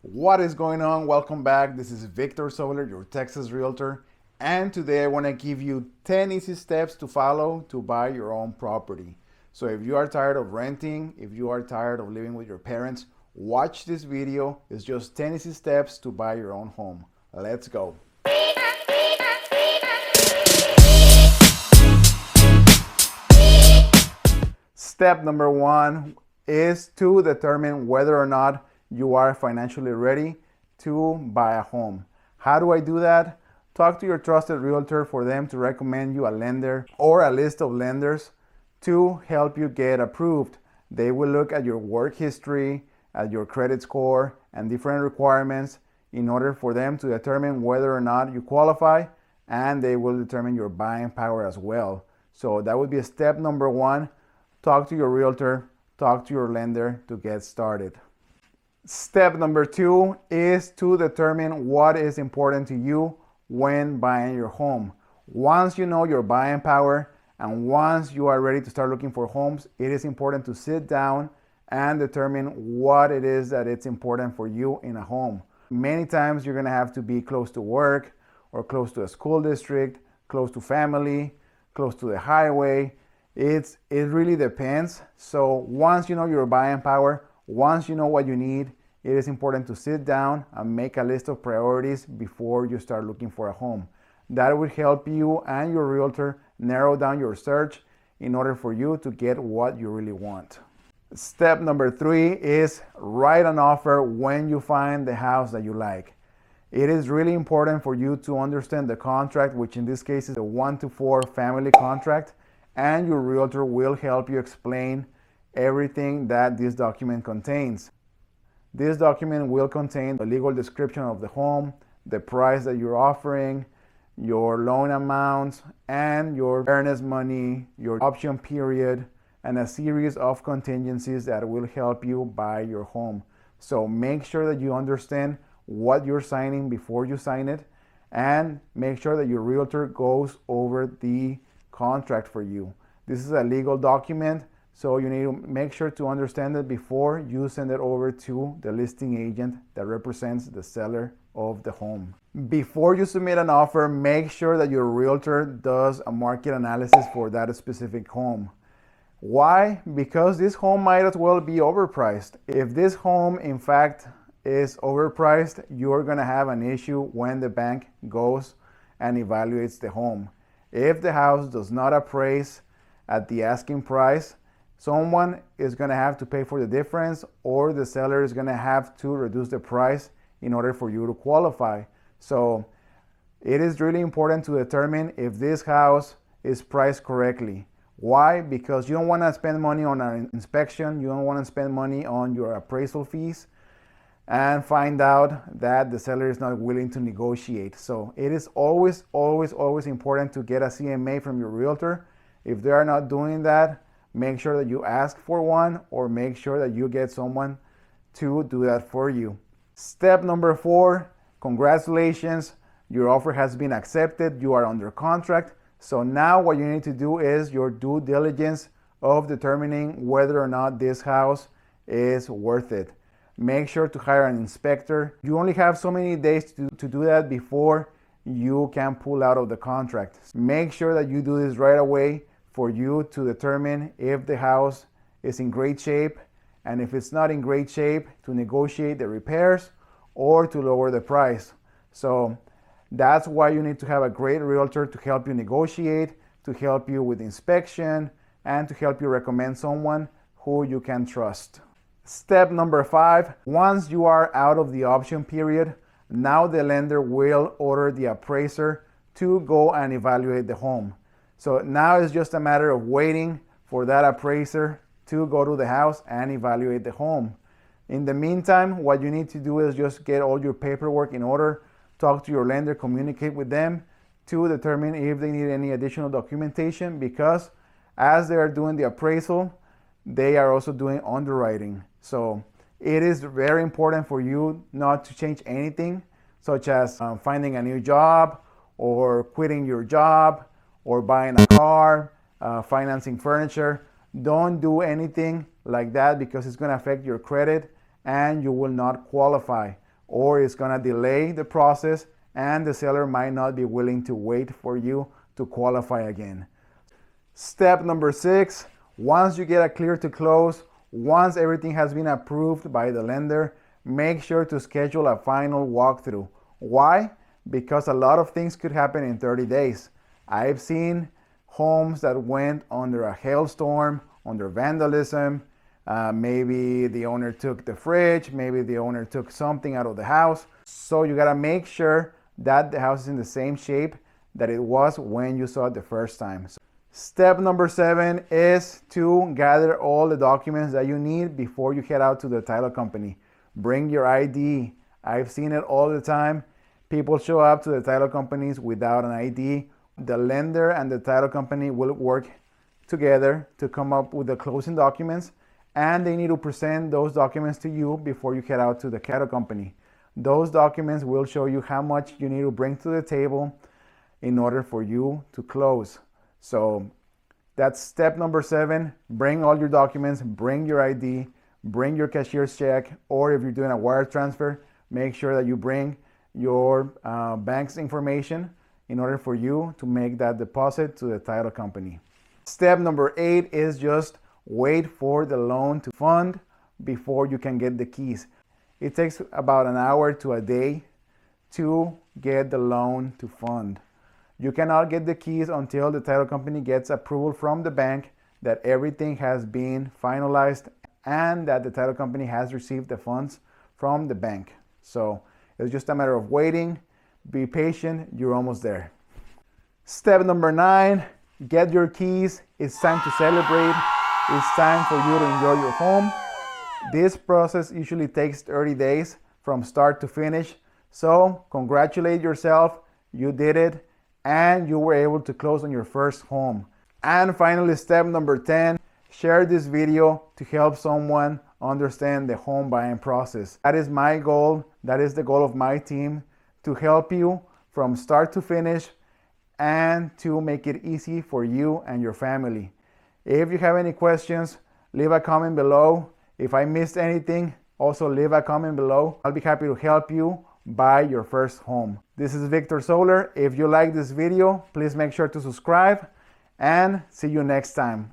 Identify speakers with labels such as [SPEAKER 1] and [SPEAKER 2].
[SPEAKER 1] What is going on? Welcome back. This is Victor Soler, your Texas Realtor. And today I want to give you 10 easy steps to follow to buy your own property. So if you are tired of renting, if you are tired of living with your parents, watch this video. It's just 10 easy steps to buy your own home. Let's go. Step number one is to determine whether or not you are financially ready to buy a home. How do I do that? Talk to your trusted realtor for them to recommend you a lender or a list of lenders to help you get approved. They will look at your work history, at your credit score, and different requirements in order for them to determine whether or not you qualify, and they will determine your buying power as well. So that would be step number one. Talk to your realtor, talk to your lender to get started. Step number two is to determine what is important to you when buying your home. Once you know your buying power and once you are ready to start looking for homes, it is important to sit down and determine what it is that it's important for you in a home. Many times you're going to have to be close to work or close to a school district, close to family, close to the highway. It really depends. So once you know your buying power, once you know what you need, it is important to sit down and make a list of priorities before you start looking for a home. That will help you and your realtor narrow down your search in order for you to get what you really want. Step number three is write an offer when you find the house that you like. It is really important for you to understand the contract, which in this case is a 1-to-4 family contract, and your realtor will help you explain everything that this document contains. This document will contain a legal description of the home, the price that you're offering, your loan amounts, and your earnest money, your option period, and a series of contingencies that will help you buy your home. So make sure that you understand what you're signing before you sign it, and make sure that your realtor goes over the contract for you. This is a legal document, so you need to make sure to understand it before you send it over to the listing agent that represents the seller of the home. Before you submit an offer, make sure that your realtor does a market analysis for that specific home. Why? Because this home might as well be overpriced. If this home in fact is overpriced, you're going to have an issue when the bank goes and evaluates the home. If the house does not appraise at the asking price, someone is going to have to pay for the difference, or the seller is going to have to reduce the price in order for you to qualify. So it is really important to determine if this house is priced correctly. Why? Because you don't want to spend money on an inspection, you don't want to spend money on your appraisal fees and find out that the seller is not willing to negotiate. So it is always important to get a CMA from your realtor. If they are not doing that, make sure that you ask for one, or make sure that you get someone to do that for you. Step number four, congratulations, your offer has been accepted, you are under contract. So now what you need to do is your due diligence of determining whether or not this house is worth it. Make sure to hire an inspector. You only have so many days to do that before you can pull out of the contract. Make sure that you do this right away for you to determine if the house is in great shape, and if it's not in great shape, to negotiate the repairs or to lower the price. So that's why you need to have a great realtor to help you negotiate, to help you with inspection, and to help you recommend someone who you can trust. Step number five, once you are out of the option period, now the lender will order the appraiser to go and evaluate the home. So now it's just a matter of waiting for that appraiser to go to the house and evaluate the home. In the meantime, what you need to do is just get all your paperwork in order, talk to your lender, communicate with them to determine if they need any additional documentation, because as they are doing the appraisal, they are also doing underwriting. So it is very important for you not to change anything, such as finding a new job or quitting your job or buying a car, financing furniture. Don't do anything like that, because it's going to affect your credit and you will not qualify. or it's gonna delay the process and the seller might not be willing to wait for you to qualify again. Step number 6, once you get a clear to close, once everything has been approved by the lender, make sure to schedule a final walkthrough. Why? Because a lot of things could happen in 30 days. I've seen homes that went under a hailstorm, under vandalism. Maybe the owner took the fridge, maybe the owner took something out of the house. So you gotta make sure that the house is in the same shape that it was when you saw it the first time. Step number 7 is to gather all the documents that you need before you head out to the title company. Bring your ID. I've seen it all the time. People show up to the title companies without an ID. The lender and the title company will work together to come up with the closing documents, and they need to present those documents to you before you head out to the title company. Those documents will show you how much you need to bring to the table in order for you to close. So that's step number 7. Bring all your documents, bring your ID, bring your cashier's check, or if you're doing a wire transfer, make sure that you bring your bank's information in order for you to make that deposit to the title company. Step number 8 is just wait for the loan to fund before you can get the keys. It takes about an hour to a day to get the loan to fund. You cannot get the keys until the title company gets approval from the bank that everything has been finalized and that the title company has received the funds from the bank. So it's just a matter of waiting. Be patient, you're almost there. Step number 9, get your keys. It's time to celebrate. It's time for you to enjoy your home. This process usually takes 30 days from start to finish. So congratulate yourself, you did it, and you were able to close on your first home. And finally, step number 10, share this video to help someone understand the home buying process. That is my goal. That is the goal of my team, to help you from start to finish and to make it easy for you and your family. If you have any questions, leave a comment below. If I missed anything, also leave a comment below. I'll be happy to help you buy your first home. This is Victor Solar. If you like this video, please make sure to subscribe and see you next time.